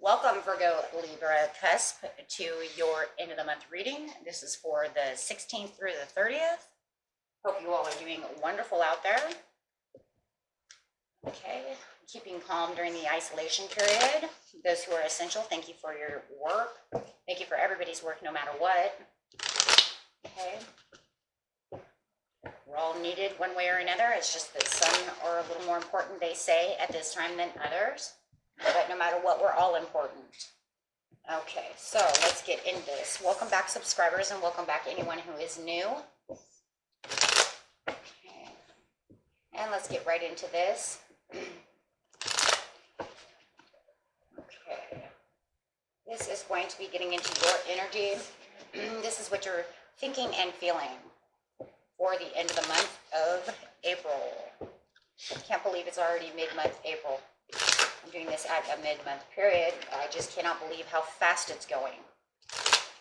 Welcome, Virgo, Libra, Cusp, to your end of the month reading. This is for the 16th through the 30th. Hope you all are doing wonderful out there. Okay, keeping calm during the isolation period. Those who are essential, thank you for your work. Thank you for everybody's work, no matter what. Okay. We're all needed one way or another. It's just that some are a little more important, they say, at this time than others. But no matter what, we're all important. Okay, so let's get into this. Welcome back, subscribers, and welcome back anyone who is new. Okay. And let's get right into this. Okay. This is going to be getting into your energy. This is what you're thinking and feeling for the end of the month of April. Can't believe it's already mid-month April. I'm doing this at a mid-month period. I just cannot believe how fast it's going.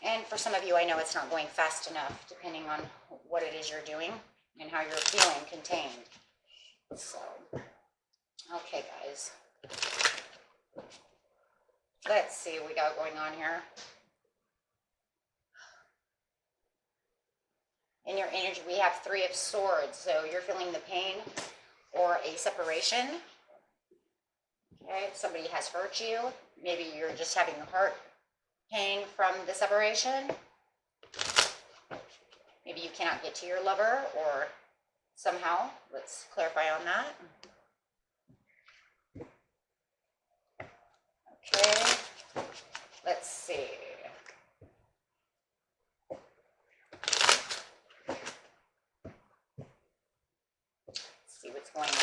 And for some of you, I know it's not going fast enough, depending on what it is you're doing and how you're feeling contained. So, okay, guys. Let's see what we got going on here. In your energy, we have Three of Swords. So you're feeling the pain or a separation. Okay, somebody has hurt you. Maybe you're just having a heart pain from the separation. Maybe you cannot get to your lover or somehow. Let's clarify on that. Okay, let's see. Let's see what's going on.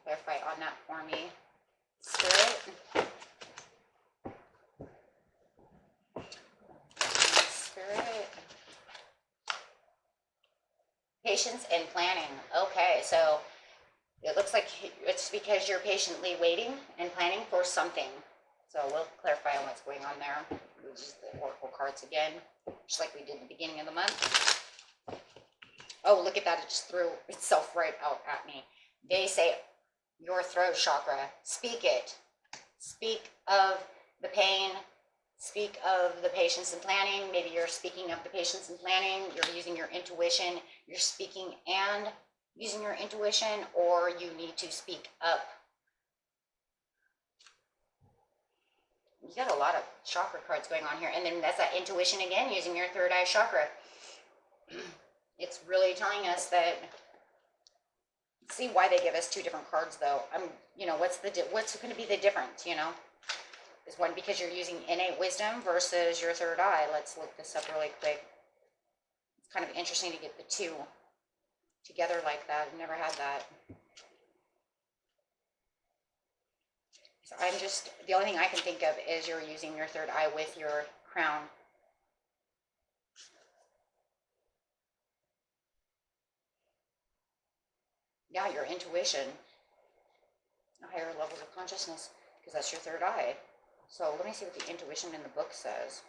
Clarify on that for me, Spirit. Spirit. Patience and planning. Okay, so it looks like it's because you're patiently waiting and planning for something. So we'll clarify on what's going on there. We'll use the Oracle cards again, just like we did at the beginning of the month. Oh, look at that. It just threw itself right out at me. They say your throat chakra. Speak it. Speak of the pain. Speak of the patience and planning. Maybe you're speaking of the patience and planning. You're using your intuition. You're speaking and using your intuition, or you need to speak up. You got a lot of chakra cards going on here. And then that's that intuition again, using your third eye chakra. It's really telling us that. See why they give us two different cards, though. What's going to be the difference? Is one because you're using innate wisdom versus your third eye? Let's look this up really quick. It's kind of interesting to get the two together like that. I've never had that. So the only thing I can think of is you're using your third eye with your crown. Yeah, your intuition, higher levels of consciousness, because that's your third eye. So let me see what the intuition in the book says.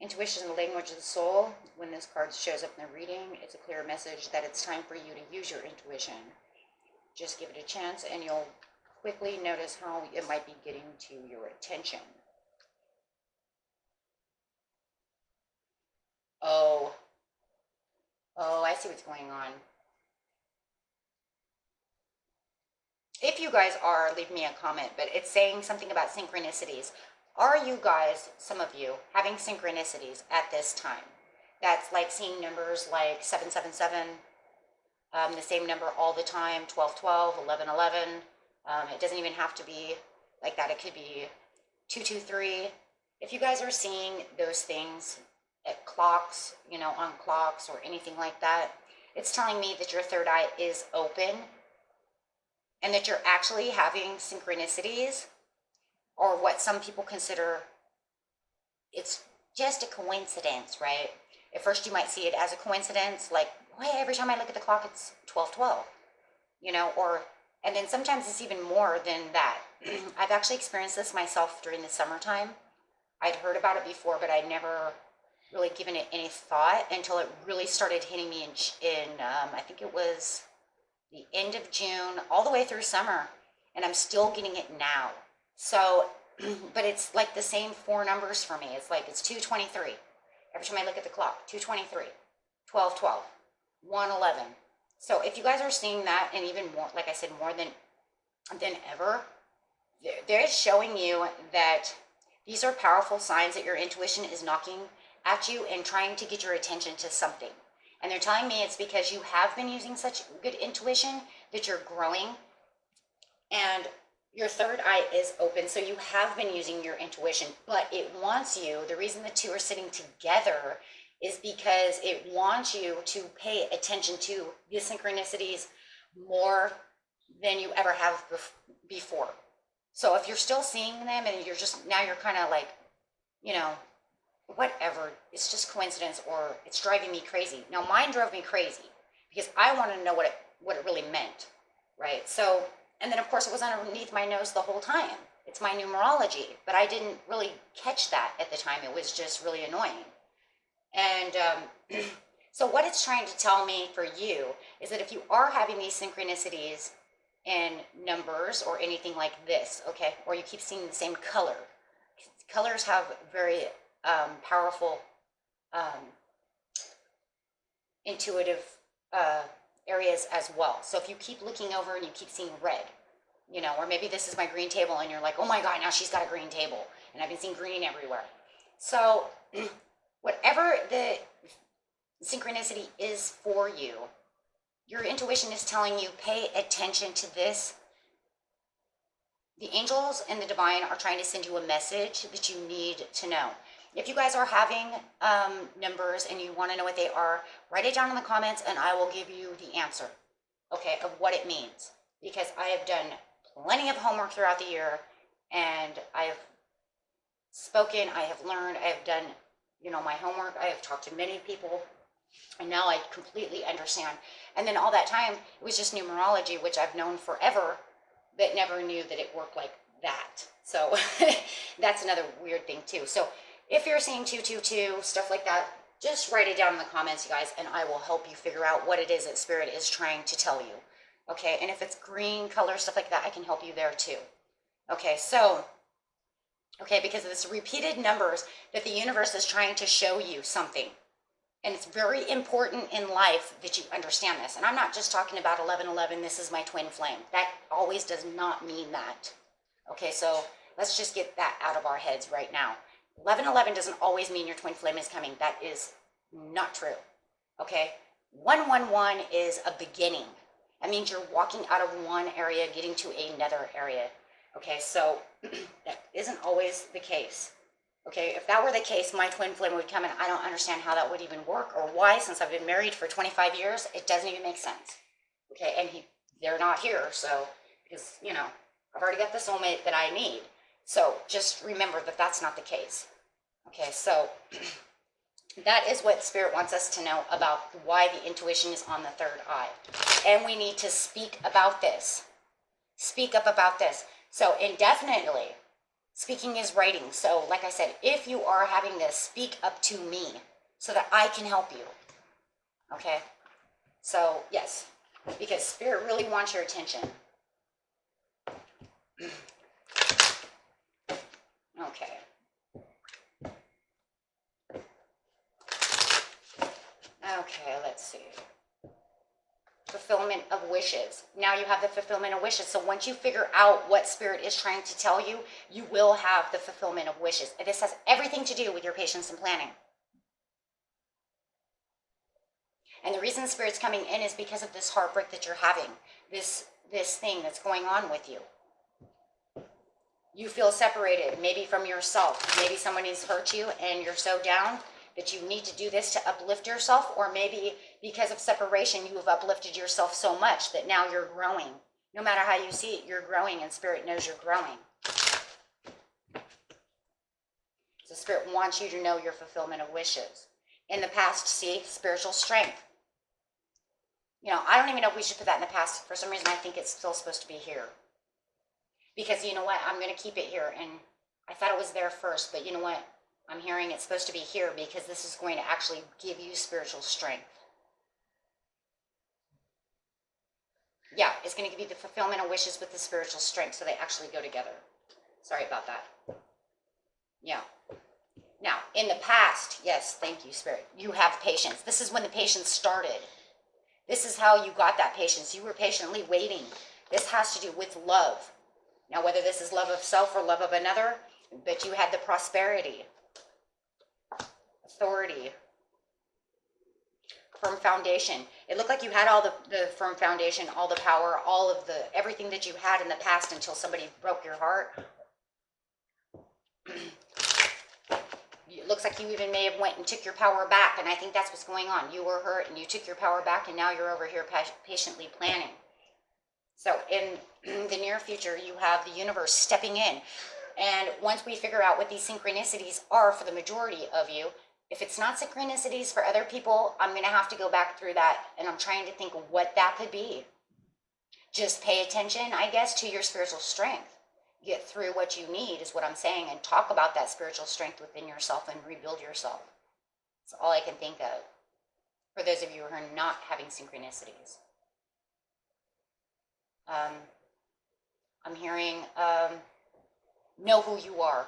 Intuition is the language of the soul. When this card shows up in the reading, it's a clear message that it's time for you to use your intuition. Just give it a chance and you'll quickly notice how it might be getting to your attention. Oh, I see what's going on. If you guys are, leave me a comment, but it's saying something about synchronicities. Are you guys, some of you, having synchronicities at this time? That's like seeing numbers like 777, the same number all the time, 1212, 1111. It doesn't even have to be like that. It could be 223. If you guys are seeing those things at clocks, on clocks or anything like that, it's telling me that your third eye is open and that you're actually having synchronicities, or what some people consider, it's just a coincidence, right? At first you might see it as a coincidence, like, hey, every time I look at the clock, it's 12:12, and then sometimes it's even more than that. I've actually experienced this myself during the summertime. I'd heard about it before, but I'd never really given it any thought until it really started hitting me in I think it was the end of June, all the way through summer. and I'm still getting it now. So, but it's like the same four numbers for me. It's like it's 223. Every time I look at the clock, 223, 1212, 111. So if you guys are seeing that, and even more, like I said, more than ever, they're showing you that these are powerful signs that your intuition is knocking at you and trying to get your attention to something. And they're telling me it's because you have been using such good intuition that you're growing, and your third eye is open. So you have been using your intuition, but it wants you, the reason the two are sitting together is because it wants you to pay attention to the synchronicities more than you ever have before. So if you're still seeing them and you're just, now you're kind of like, you know, whatever, it's just coincidence or it's driving me crazy. Now mine drove me crazy because I wanted to know what it really meant, right? So, and then of course it was underneath my nose the whole time. It's my numerology, but I didn't really catch that at the time. It was just really annoying. And so what it's trying to tell me for you is that if you are having these synchronicities in numbers or anything like this, okay, or you keep seeing the same color, colors have very powerful intuitive areas as well. So if you keep looking over and you keep seeing red, you know, or maybe this is my green table and you're like, oh my God, now she's got a green table and I've been seeing green everywhere. So whatever the synchronicity is for you, your intuition is telling you, pay attention to this. The angels and the divine are trying to send you a message that you need to know. If you guys are having numbers and you want to know what they are, write it down in the comments and I will give you the answer, okay, of what it means. Because I have done plenty of homework throughout the year and I have spoken, I have learned, I have done, you know, my homework, I have talked to many people, and now I completely understand. And then all that time, it was just numerology, which I've known forever, but never knew that it worked like that. So that's another weird thing too. So if you're seeing 222, stuff like that, just write it down in the comments, you guys, and I will help you figure out what it is that Spirit is trying to tell you. Okay, and if it's green color, stuff like that, I can help you there too. Okay, so, okay, because of this repeated numbers that the universe is trying to show you something. And it's very important in life that you understand this. And I'm not just talking about 1111, this is my twin flame. That always does not mean that. Okay, so let's just get that out of our heads right now. 1111 doesn't always mean your twin flame is coming. That is not true. Okay, 111 is a beginning. That means you're walking out of one area, getting to another area. Okay, so that isn't always the case. Okay, if that were the case, my twin flame would come, and I don't understand how that would even work or why, since I've been married for 25 years, it doesn't even make sense. Okay, and they're not here, so, because, you know, I've already got the soulmate that I need. So just remember that that's not the case. Okay, so that is what Spirit wants us to know about why the intuition is on the third eye. And we need to speak about this. Speak up about this. So indefinitely, speaking is writing. So like I said, if you are having this, speak up to me so that I can help you. Okay? So yes, because Spirit really wants your attention. Okay. Okay, let's see. Fulfillment of wishes. Now you have the fulfillment of wishes. So once you figure out what Spirit is trying to tell you, you will have the fulfillment of wishes. And this has everything to do with your patience and planning. And the reason Spirit's coming in is because of this heartbreak that you're having. This thing that's going on with you. You feel separated, maybe from yourself. Maybe someone has hurt you and you're so down that you need to do this to uplift yourself, or maybe because of separation, you have uplifted yourself so much that now you're growing. No matter how you see it, you're growing, and Spirit knows you're growing. So Spirit wants you to know your fulfillment of wishes. In the past, see, spiritual strength. You know, I don't even know if we should put that in the past. For some reason, I think it's still supposed to be here. Because you know what? I'm going to keep it here, and I thought it was there first, but you know what? I'm hearing it's supposed to be here because this is going to actually give you spiritual strength. Yeah, it's going to give you the fulfillment of wishes with the spiritual strength, so they actually go together. Sorry about that. Yeah. Now, in the past, yes, thank you, Spirit, you have patience. This is when the patience started. This is how you got that patience. You were patiently waiting. This has to do with love. Now, whether this is love of self or love of another, but you had the prosperity, authority, firm foundation. It looked like you had all the firm foundation, all the power, all of the everything that you had in the past until somebody broke your heart. It looks like you even may have went and took your power back, and I think that's what's going on. You were hurt and you took your power back, and now you're over here patiently planning. So in the near future, you have the universe stepping in. And once we figure out what these synchronicities are for the majority of you, if it's not synchronicities for other people, I'm going to have to go back through that, and I'm trying to think of what that could be. Just pay attention, I guess, to your spiritual strength. Get through what you need is what I'm saying, and talk about that spiritual strength within yourself and rebuild yourself. That's all I can think of for those of you who are not having synchronicities. I'm hearing know who you are.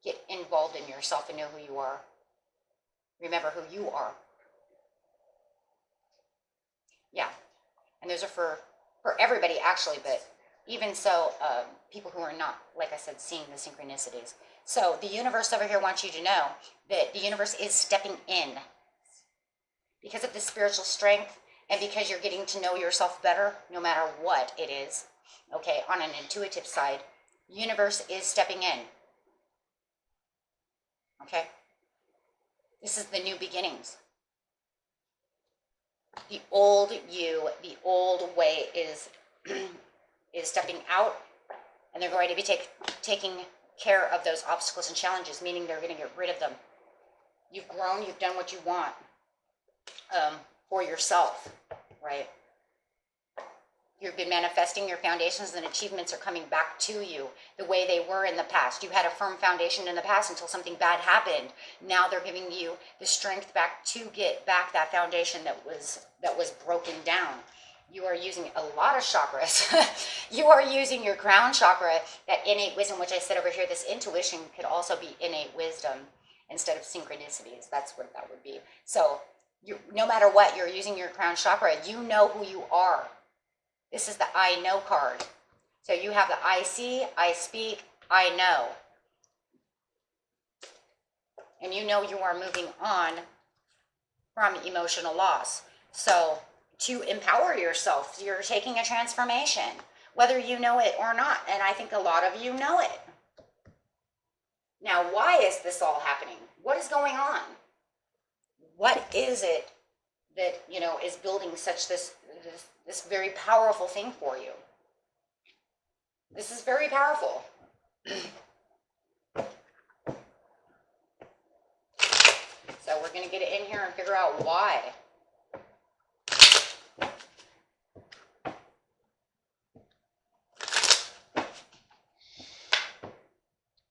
Get involved in yourself and know who you are. Remember who you are. Yeah. And those are for everybody, actually, but even so, people who are not, like I said, seeing the synchronicities. So the universe over here wants you to know that the universe is stepping in. Because of the spiritual strength and because you're getting to know yourself better, no matter what it is, okay, on an intuitive side, the universe is stepping in. Okay? This is the new beginnings. The old you, the old way is stepping out, and they're going to be taking care of those obstacles and challenges, meaning they're going to get rid of them. You've grown, you've done what you want for yourself, right? You've been manifesting, your foundations and achievements are coming back to you the way they were in the past. You had a firm foundation in the past until something bad happened. Now they're giving you the strength back to get back that foundation that was broken down. You are using a lot of chakras. You are using your crown chakra, that innate wisdom, which I said over here, this intuition could also be innate wisdom instead of synchronicities. That's what that would be. So no matter what, you're using your crown chakra. You know who you are. This is the I know card. So you have the I see, I speak, I know. And you know you are moving on from emotional loss. So to empower yourself, you're taking a transformation, whether you know it or not. And I think a lot of you know it. Now, why is this all happening? What is going on? What is it that, is building such this very powerful thing for you? This is very powerful. So we're going to get it in here and figure out why.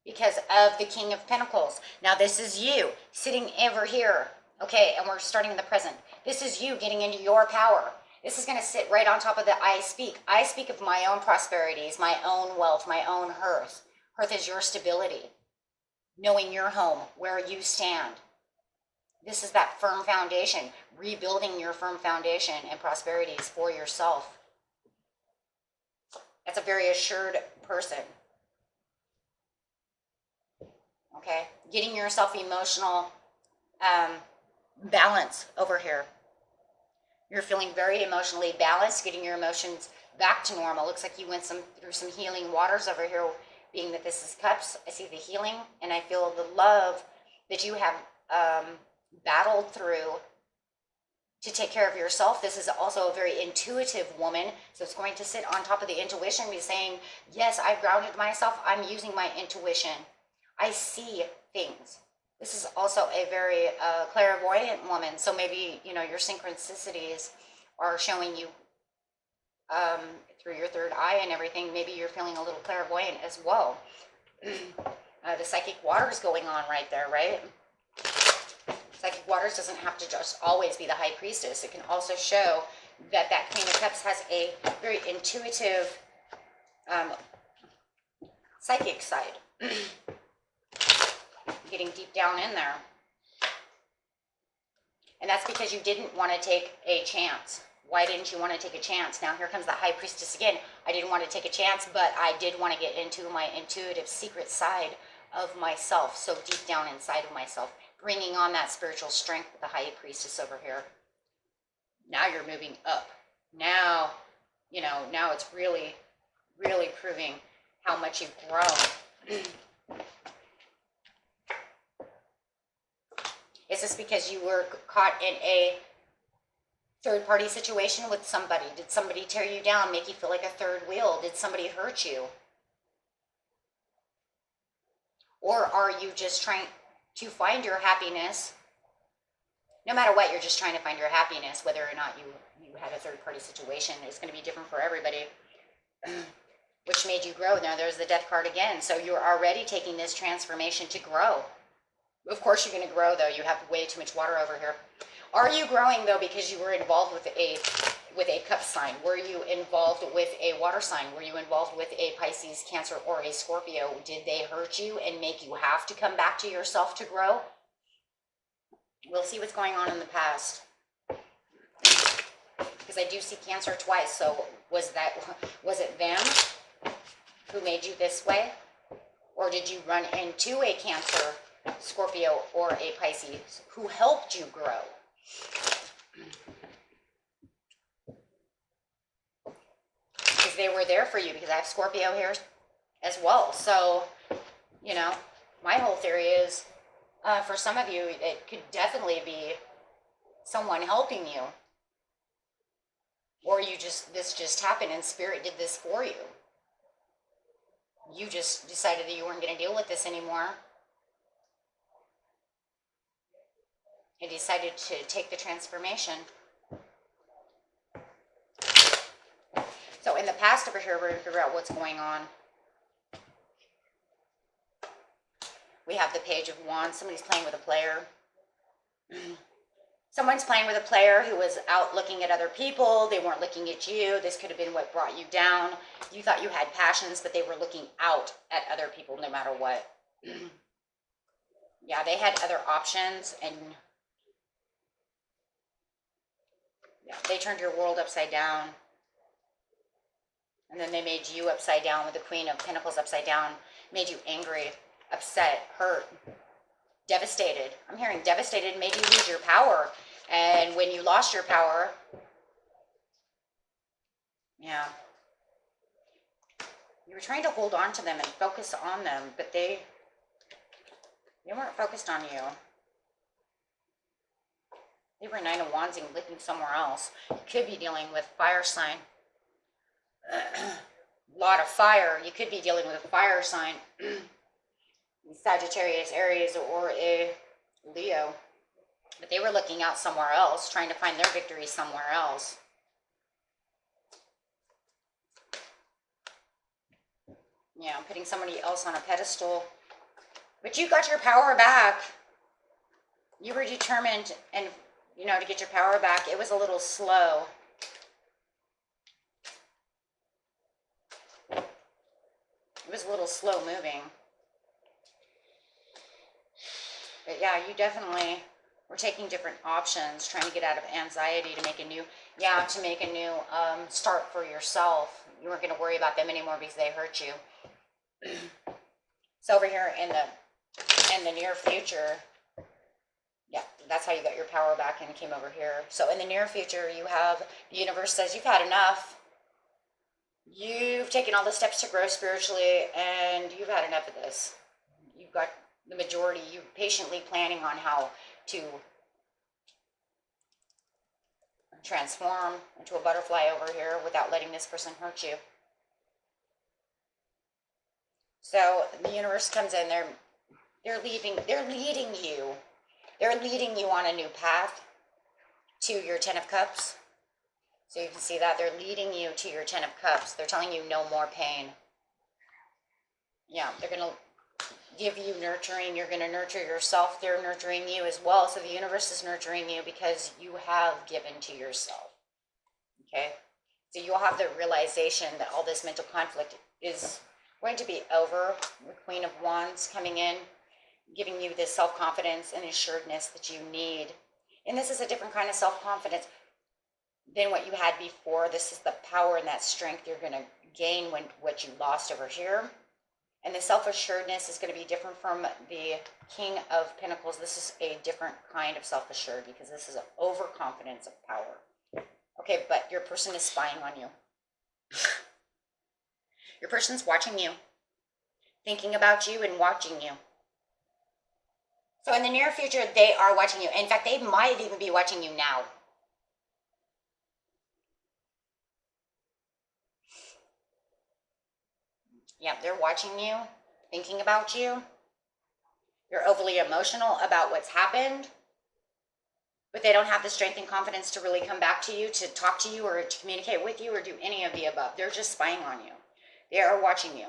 Because of the King of Pentacles. Now this is you sitting over here. Okay, and we're starting in the present. This is you getting into your power. This is going to sit right on top of the I speak. I speak of my own prosperities, my own wealth, my own hearth. Hearth is your stability. Knowing your home, where you stand. This is that firm foundation. Rebuilding your firm foundation and prosperities for yourself. That's a very assured person. Okay? Getting yourself emotional balance over here. You're feeling very emotionally balanced, getting your emotions back to normal. Looks like you went through some healing waters over here, being that this is cups. I see the healing, and I feel the love that you have battled through to take care of yourself. This is also a very intuitive woman, so it's going to sit on top of the intuition, be saying, yes, I've grounded myself. I'm using my intuition. I see things. This is also a very clairvoyant woman. So maybe, your synchronicities are showing you through your third eye and everything. Maybe you're feeling a little clairvoyant as well. The psychic waters going on right there, right? Psychic waters doesn't have to just always be the high priestess. It can also show that Queen of Cups has a very intuitive, psychic side. Getting deep down in there. And that's because you didn't want to take a chance. Why didn't you want to take a chance? Now here comes the High Priestess again. I didn't want to take a chance, but I did want to get into my intuitive secret side of myself. So deep down inside of myself. Bringing on that spiritual strength with the High Priestess over here. Now you're moving up. Now, you know, now it's really, really proving how much you've grown. Is this because you were caught in a third-party situation with somebody? Did somebody tear you down, make you feel like a third wheel? Did somebody hurt you? Or are you just trying to find your happiness? No matter what, you're just trying to find your happiness, whether or not you had a third-party situation. It's going to be different for everybody. Which made you grow. Now there's the Death card again. So you're already taking this transformation to grow. Of course you're going to grow, though. You have way too much water over here. Are you growing, though, because you were involved with a cup sign? Were you involved with a water sign? Were you involved with a Pisces, Cancer, or a Scorpio? Did they hurt you and make you have to come back to yourself to grow? We'll see what's going on in the past. Because I do see Cancer twice, so was it them who made you this way? Or did you run into a Cancer, Scorpio, or a Pisces who helped you grow? Because they were there for you, because I have Scorpio here as well. So, you know, my whole theory is, for some of you, it could definitely be someone helping you. Or this just happened and Spirit did this for you. You just decided that you weren't going to deal with this anymore. And decided to take the transformation. So in the past over here, we're going to figure out what's going on. We have the Page of Wands. Somebody's playing with a player. Someone's playing with a player who was out looking at other people. They weren't looking at you. This could have been what brought you down. You thought you had passions, but they were looking out at other people no matter what. Yeah, they had other options, and yeah, they turned your world upside down. And then they made you upside down with the Queen of Pentacles upside down. Made you angry, upset, hurt, devastated. I'm hearing devastated, made you lose your power. And when you lost your power, yeah, you were trying to hold on to them and focus on them, but they weren't focused on you. They were Nine of Wands and looking somewhere else. You could be dealing with fire sign. A lot of fire. You could be dealing with a fire sign. Sagittarius, Aries, or a Leo. But they were looking out somewhere else, trying to find their victory somewhere else. Yeah, putting somebody else on a pedestal. But you got your power back. You were determined, and you know, to get your power back. It was a little slow. It was a little slow moving. But yeah, you definitely were taking different options, trying to get out of anxiety to make a new, start for yourself. You weren't going to worry about them anymore because they hurt you. So over here in the near future, yeah, that's how you got your power back and came over here. So in the near future, you have, the universe says you've had enough. You've taken all the steps to grow spiritually, and you've had enough of this. You've got the majority. You're patiently planning on how to transform into a butterfly over here without letting this person hurt you. So the universe comes in. They're leading you. They're leading you on a new path to your Ten of Cups. So you can see that they're leading you to your Ten of Cups. They're telling you no more pain. Yeah, they're going to give you nurturing. You're going to nurture yourself. They're nurturing you as well. So the universe is nurturing you because you have given to yourself. Okay? So you'll have the realization that all this mental conflict is going to be over. The Queen of Wands coming in, giving you this self-confidence and assuredness that you need. And this is a different kind of self-confidence than what you had before. This is the power and that strength you're going to gain when what you lost over here. And the self-assuredness is going to be different from the King of Pentacles. This is a different kind of self-assured because this is an overconfidence of power. Okay, but your person is spying on you. Your person's watching you, thinking about you and watching you. So in the near future, they are watching you. In fact, they might even be watching you now. Yeah, they're watching you, thinking about you. You're overly emotional about what's happened, but they don't have the strength and confidence to really come back to you, to talk to you, or to communicate with you, or do any of the above. They're just spying on you. They are watching you.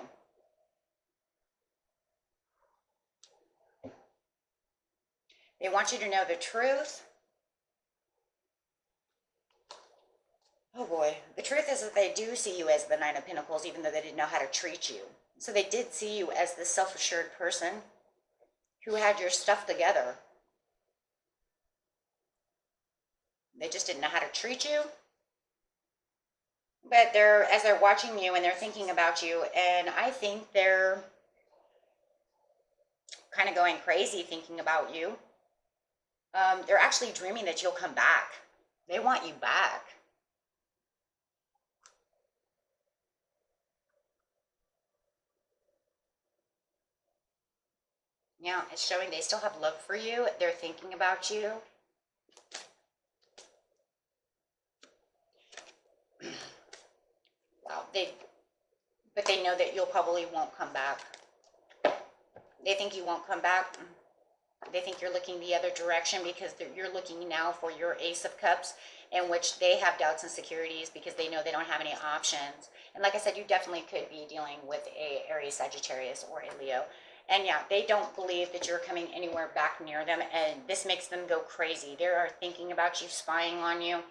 They want you to know the truth. Oh boy. The truth is that they do see you as the Nine of Pentacles, even though they didn't know how to treat you. So they did see you as this self-assured person who had your stuff together. They just didn't know how to treat you. But as they're watching you and they're thinking about you, and I think they're kind of going crazy thinking about you. They're actually dreaming that you'll come back. They want you back. Yeah, it's showing they still have love for you. They're thinking about you. Wow, but they know that you'll probably won't come back. They think you won't come back. They think you're looking the other direction because you're looking now for your Ace of Cups, in which they have doubts and insecurities because they know they don't have any options. And like I said, you definitely could be dealing with a Aries, Sagittarius, or a Leo. And yeah, they don't believe that you're coming anywhere back near them, and this makes them go crazy. They are thinking about you, spying on you,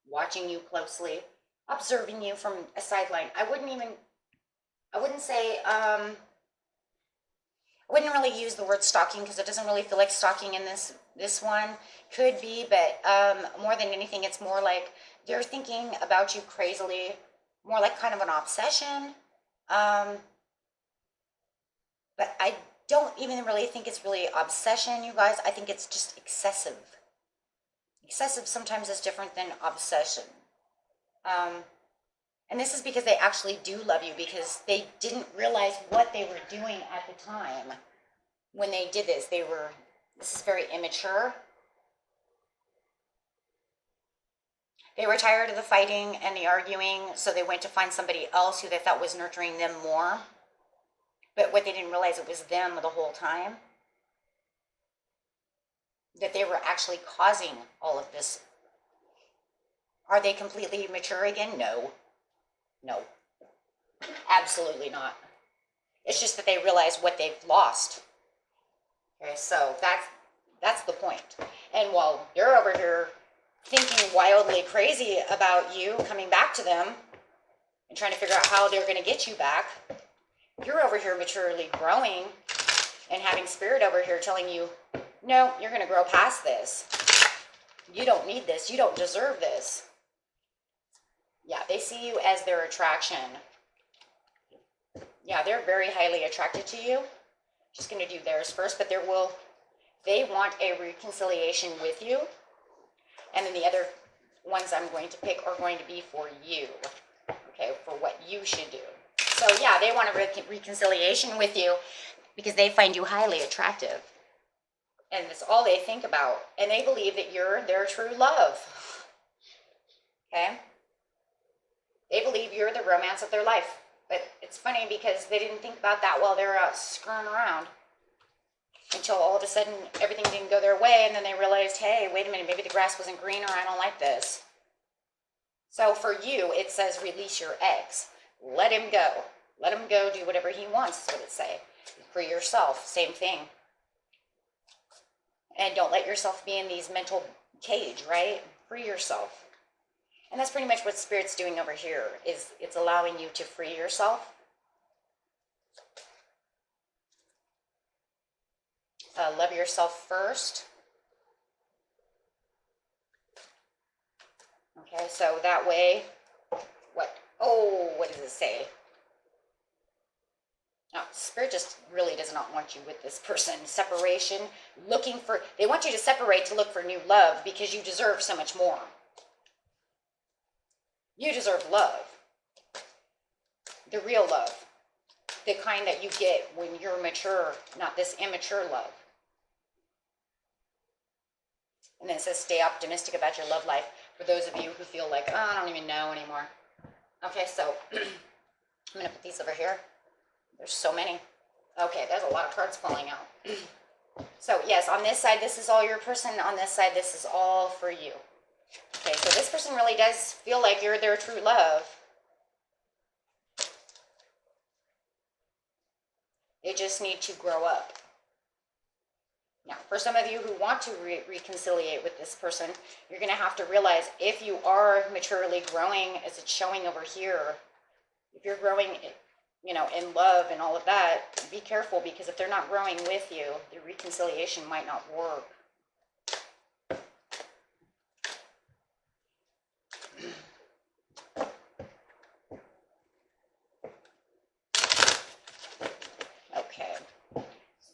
watching you closely, observing you from a sideline. I wouldn't say, I wouldn't really use the word stalking because it doesn't really feel like stalking in this one. Could be, but more than anything, it's more like they're thinking about you crazily, more like kind of an obsession. But I don't even really think it's really obsession, you guys. I think it's just excessive. Excessive sometimes is different than obsession. And this is because they actually do love you, because they didn't realize what they were doing at the time when they did this. This is very immature. They were tired of the fighting and the arguing, so they went to find somebody else who they thought was nurturing them more. But what they didn't realize, it was them the whole time. That they were actually causing all of this. Are they completely mature again? No. No. Absolutely not. It's just that they realize what they've lost. Okay, so that's the point. And while you're over here thinking wildly crazy about you coming back to them and trying to figure out how they're going to get you back, you're over here maturely growing and having spirit over here telling you, no, you're going to grow past this. You don't need this. You don't deserve this. Yeah, they see you as their attraction. Yeah, they're very highly attracted to you. Just going to do theirs first, but they want a reconciliation with you. And then the other ones I'm going to pick are going to be for you. Okay, for what you should do. So yeah, they want a reconciliation with you because they find you highly attractive. And it's all they think about. And they believe that you're their true love. Okay? They believe you're the romance of their life. But it's funny because they didn't think about that while they were out screwing around. Until all of a sudden, everything didn't go their way, and then they realized, hey, wait a minute, maybe the grass wasn't greener, I don't like this. So for you, it says release your ex. Let him go. Let him go do whatever he wants, is what it say. For yourself, same thing. And don't let yourself be in these mental cage, right? Free yourself. And that's pretty much what Spirit's doing over here, is it's allowing you to free yourself. Love yourself first. Okay, so that way, what does it say? No, Spirit just really does not want you with this person. Separation, they want you to separate to look for new love because you deserve so much more. You deserve love. The real love. The kind that you get when you're mature, not this immature love. And then it says, stay optimistic about your love life. For those of you who feel like, oh, I don't even know anymore. Okay, so I'm going to put these over here. There's so many. Okay, there's a lot of cards falling out. So, yes, on this side, this is all your person. On this side, this is all for you. Okay, so this person really does feel like you're their true love. They just need to grow up. Now, for some of you who want to reconciliate with this person, you're going to have to realize if you are maturely growing, as it's showing over here, if you're growing, you know, in love and all of that, be careful, because if they're not growing with you, the reconciliation might not work. Okay. Let's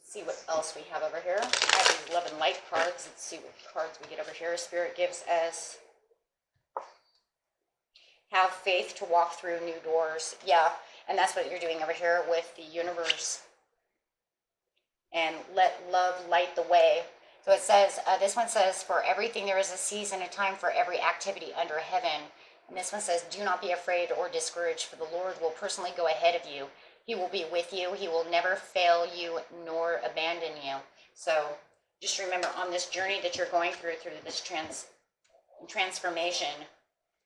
see what else we have over here. I have these love and light cards. Let's see what cards we get over here. Spirit gives us, have faith to walk through new doors. Yeah, and that's what you're doing over here with the universe. And let love light the way. So it says, this one says, for everything there is a season, a time for every activity under heaven. And this one says, do not be afraid or discouraged, for the Lord will personally go ahead of you. He will be with you. He will never fail you nor abandon you. So just remember, on this journey that you're going through this transformation,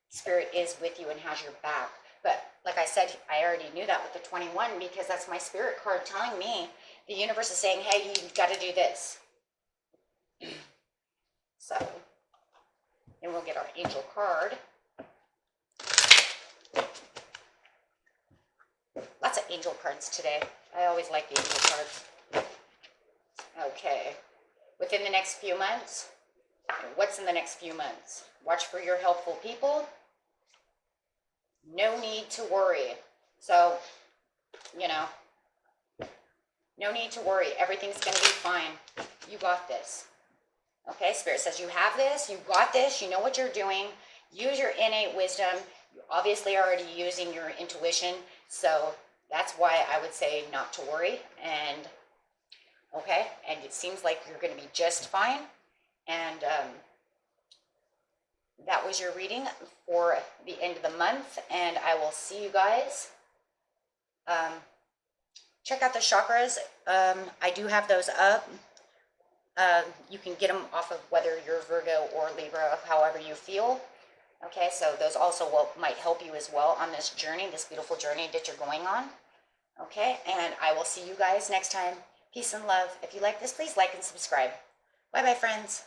Spirit is with you and has your back. But like I said, I already knew that with the 21, because that's my Spirit card telling me the universe is saying, hey, you've got to do this. So then we'll get our angel card. Lots of angel cards today. I always like the angel cards. Okay. Within the next few months, what's in the next few months? Watch for your helpful people. No need to worry. So, you know, no need to worry. Everything's going to be fine. You got this. Okay, Spirit says you have this. You got this. You know what you're doing. Use your innate wisdom. You're obviously already using your intuition. So that's why I would say not to worry. And, okay, and it seems like you're going to be just fine. And that was your reading for the end of the month. And I will see you guys. Check out the chakras. I do have those up. You can get them off of whether you're Virgo or Libra, however you feel. Okay, so those also might help you as well on this journey, this beautiful journey that you're going on. Okay, and I will see you guys next time. Peace and love. If you like this, please like and subscribe. Bye-bye, friends.